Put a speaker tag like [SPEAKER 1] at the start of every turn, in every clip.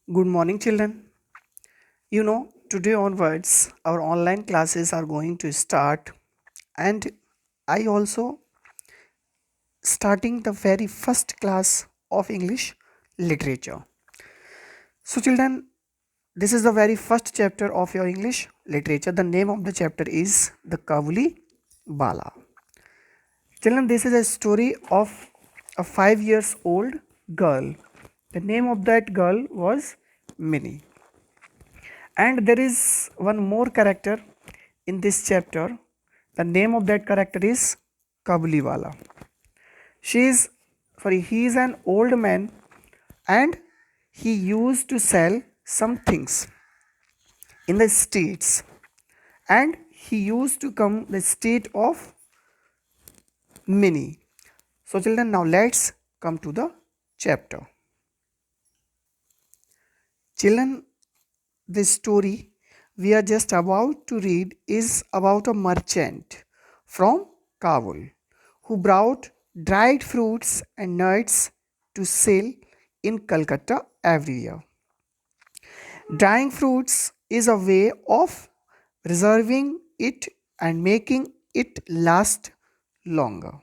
[SPEAKER 1] Good morning, children. Today onwards, our online classes are going to start, and I also starting the very first class of English literature. So, children, this is the very first chapter of your English literature. The name of the chapter is the Cabuliwallah. Children, this is a story of a 5 years old girl. The name of that girl was Minnie. And there is one more character in this chapter. The name of that character is Kabuliwala. He is an old man and he used to sell some things in the streets, and he used to come the state of Mini. So children, now let's come to the chapter. Children, the story we are just about to read is about a merchant from Kabul who brought dried fruits and nuts to sell in Calcutta every year. Drying fruits is a way of preserving it and making it last longer.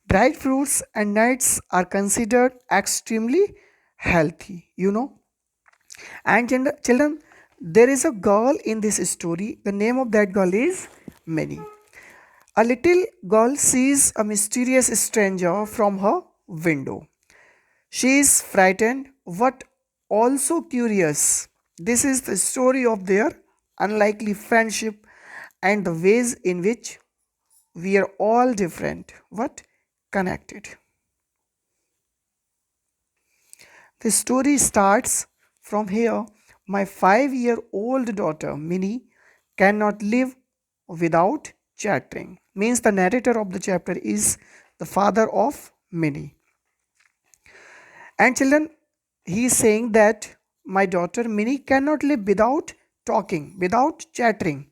[SPEAKER 1] Dried fruits and nuts are considered extremely healthy. And children, there is a girl in this story. The name of that girl is Minnie. A little girl sees a mysterious stranger from her window. She is frightened but also curious. This is the story of their unlikely friendship and the ways in which we are all different but connected. The story starts from here. My 5-year-old daughter Minnie cannot live without chattering. Means the narrator of the chapter is the father of Minnie. And children, he is saying that my daughter Minnie cannot live without talking, without chattering.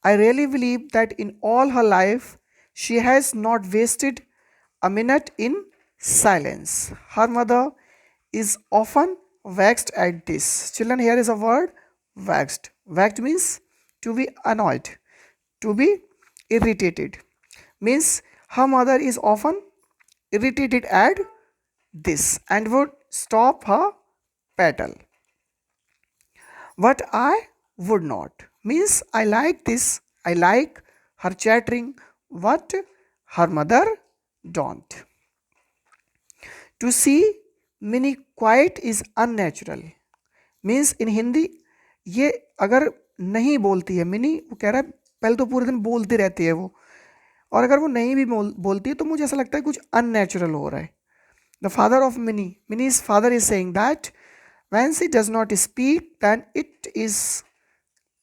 [SPEAKER 1] I really believe that in all her life, she has not wasted a minute in silence. Her mother is often vexed at this. Children, here is a word vexed. Vexed means to be annoyed, to be irritated. Means her mother is often irritated at this and would stop her petal. But I would not. Means I like this. I like her chattering, what her mother don't. To see Minnie quiet is unnatural. Means in Hindi ये अगर नहीं बोलती है mini, वो कह रहा है पहले तो पूरे दिन बोलती रहती है वो, और अगर वो नहीं भी बोलती है तो मुझे ऐसा लगता है कुछ अननेचुरल हो रहा है. The father of Mini's father is saying that when she does not speak then it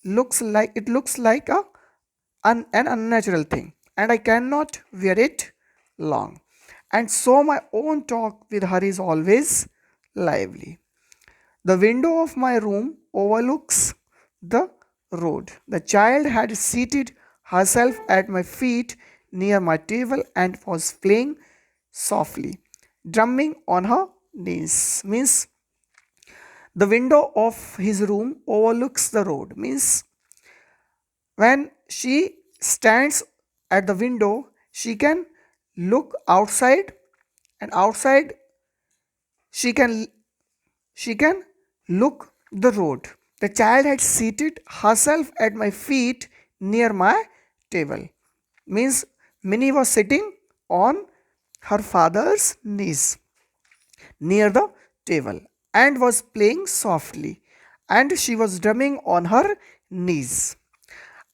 [SPEAKER 1] looks like an unnatural thing and I cannot wear it long, and so my own talk with her is always lively. The window of my room overlooks the road. The child had seated herself at my feet near my table and was playing softly, drumming on her knees. Means the window of his room overlooks the road. Means when she stands at the window, she can look outside, and outside she can she can look the road. The child had seated herself at my feet near my table. Means Minnie was sitting on her father's knees near the table and was playing softly, and she was drumming on her knees.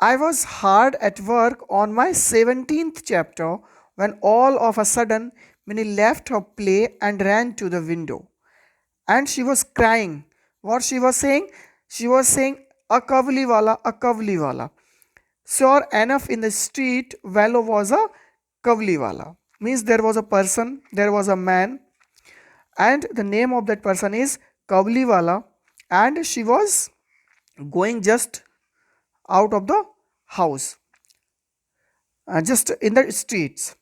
[SPEAKER 1] I was hard at work on my 17th chapter when all of a sudden Minnie left her play and ran to the window, and she was crying. What she was saying? She was saying, a Kabuliwallah, a Kabuliwallah. Sure enough, in the street, Vallo was a Kabuliwallah. Means there was a person, there was a man, and the name of that person is Kabuliwallah, and she was going just out of the house, just in the streets.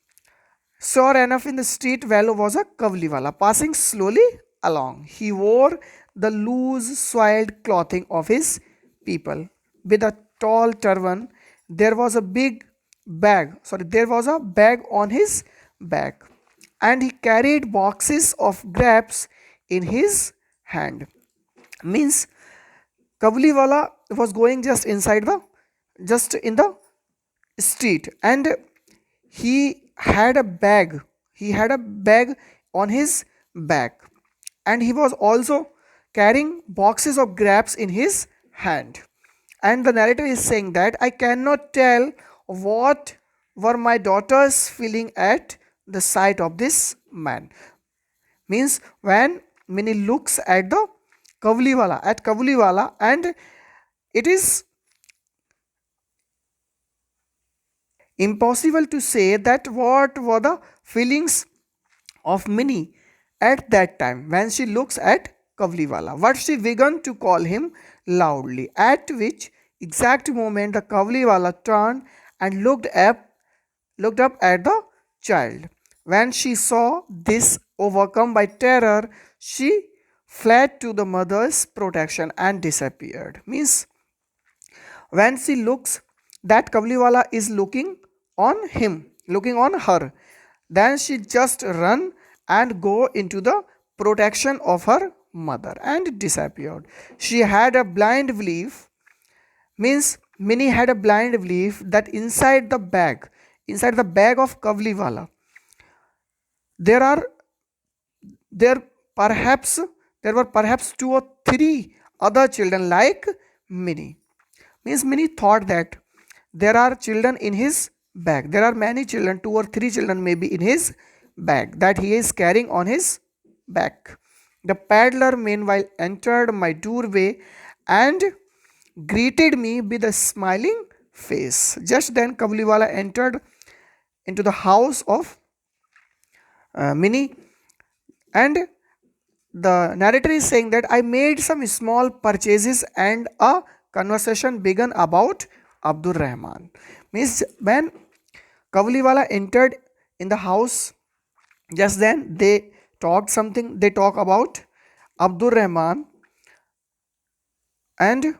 [SPEAKER 1] Sure enough, in the street, Vallo was a Kabuliwallah passing slowly along. He wore the loose soiled clothing of his people. With a tall turban, there was a there was a bag on his back, and he carried boxes of grapes in his hand. Means Kabuliwala was going just in the street, and he had a bag. He had a bag on his back, and he was also carrying boxes of grapes in his hand. And the narrator is saying that I cannot tell what were my daughters feeling at the sight of this man. Means when Minnie looks at the Kabuliwala, and it is impossible to say that what were the feelings of Minnie at that time when she looks at Kabuliwala. What she began to call him loudly, at which exact moment the Kabuliwala turned and looked up at the child. When she saw this, overcome by terror, she fled to the mother's protection and disappeared. Means when she looks that Kabliwala is looking on her, then she just run and go into the protection of her mother and disappeared. She had a blind belief, means Minnie had a blind belief that inside the bag of Kabliwala, there are there perhaps there were perhaps two or three other children like Minnie. Means Minnie thought that there are children in his bag. There are many children, two or three children maybe in his bag that he is carrying on his back. The peddler meanwhile entered my doorway and greeted me with a smiling face. Just then Kabuliwala entered into the house of Minnie, and the narrator is saying that I made some small purchases and a conversation began about Abdul Rahman. Means when Kabuliwala entered in the house, just then they talk about Abdul Rahman, and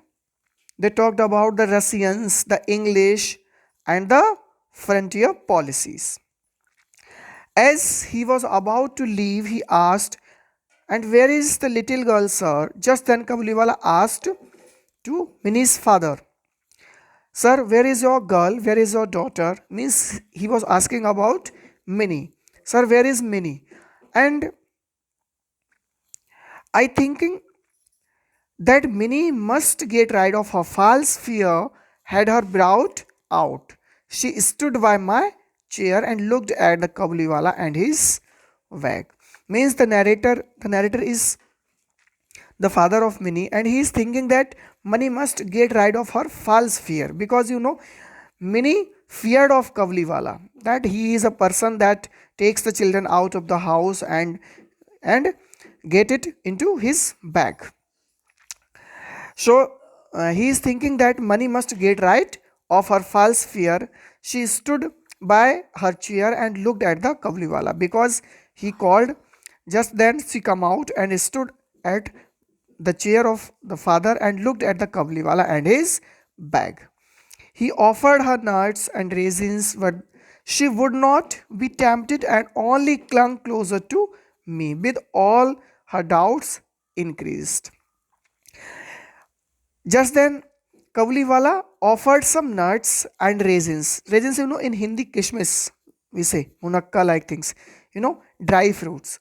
[SPEAKER 1] they talked about the Russians, the English, and the frontier policies. As he was about to leave, he asked, and where is the little girl, sir? Just then Kabuliwala asked to Minnie's father, sir, where is your girl? Where is your daughter? Means he was asking about Minnie. Sir, where is Minnie? And I thinking that Minnie must get rid of her false fear had her brought out. She stood by my chair and looked at the Kabuliwala and his wag. Means the narrator is the father of Minnie, and he is thinking that Minnie must get rid of her false fear, because Minnie feared of Kabuliwala, that he is a person that takes the children out of the house and get it into his bag. So he is thinking that Mani must get right of her false fear. She stood by her chair and looked at the Kabliwala, because he called. Just then she come out and stood at the chair of the father and looked at the Kabliwala and his bag. He offered her nuts and raisins, but she would not be tempted and only clung closer to me. With all her doubts increased. Just then, Kabuliwala offered some nuts and raisins. Raisins, in Hindi, kishmis, we say, munakka like things, dry fruits.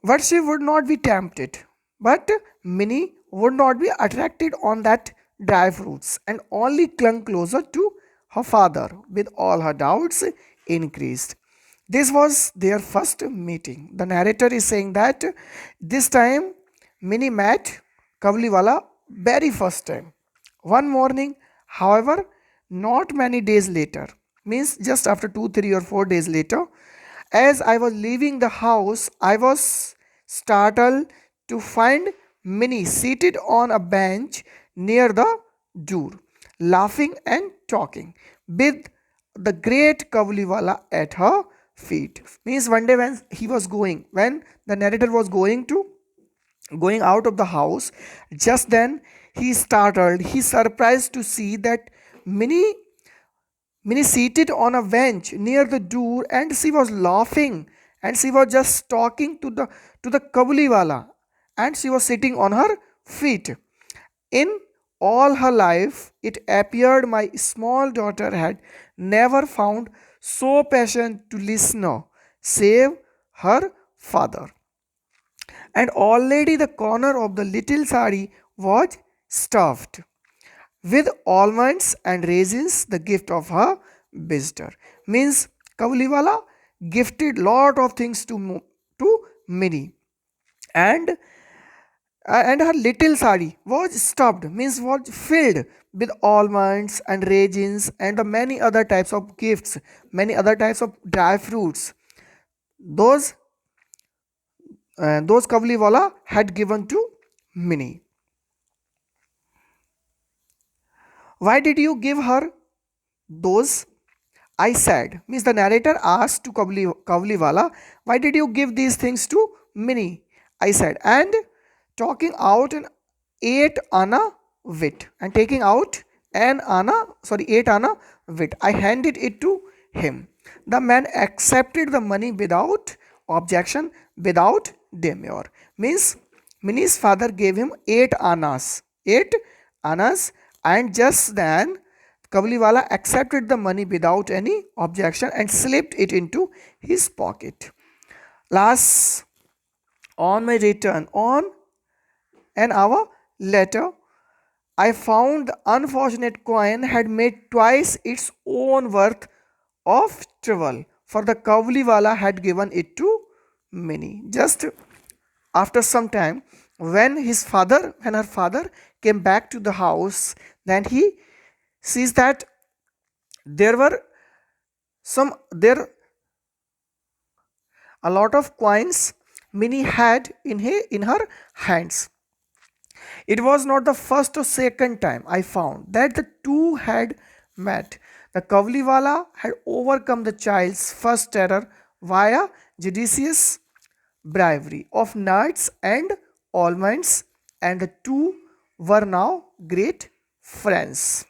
[SPEAKER 1] But she would not be tempted. But Minnie would not be attracted on that dry fruits and only clung closer to her father. With all her doubts increased. This was their first meeting. The narrator is saying that this time Minnie met Kabuliwala very first time. One morning, however, not many days later, means just after 2, 3, or 4 days later, as I was leaving the house, I was startled to find Minnie seated on a bench near the door, laughing and talking, with the great Kabuliwala at her feet. Means one day when the narrator was going to going out of the house. Just then he startled. He surprised to see that Minnie Minnie seated on a bench near the door, and she was laughing, and she was just talking to the Kabuliwala, and she was sitting on her feet. In all her life, it appeared my small daughter had never found so patient to listener, save her father. And already the corner of the little sari was stuffed with almonds and raisins, the gift of her visitor. Means Kabuliwala gifted lot of things to Minnie, and and her little sari was stuffed, means was filled with almonds and raisins and the many other types of gifts, many other types of dry fruits. Those those Kabuliwala had given to Minnie. Why did you give her those? I said, means the narrator asked to Kabuliwala, why did you give these things to Minnie? I said, and talking out an 8 anna wit, and taking out an anna, sorry, 8 anna wit, I handed it to him. The man accepted the money without objection, without demur. Means Minnie's father gave him 8 annas, 8 annas, and just then Kabuliwala accepted the money without any objection and slipped it into his pocket. Last, on my return, on an hour later, I found the unfortunate coin had made twice its own worth of travel, for the Kabuliwala had given it to Minnie. Just after some time, when her father came back to the house, then he sees that there were there a lot of coins Minnie had in her hands. It was not the first or second time I found that the two had met. The Kavliwala had overcome the child's first terror via judicious bribery of nuts and almonds, and the two were now great friends.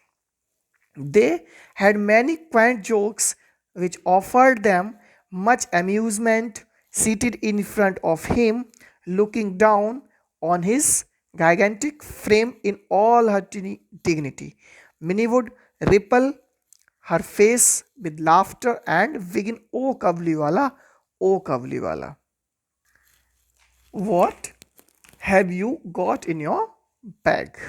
[SPEAKER 1] They had many quaint jokes which offered them much amusement, seated in front of him, looking down on his gigantic frame in all her dignity. Minnie would ripple her face with laughter and begin, "Oh Kabliwala, oh Kabliwala, what have you got in your bag?"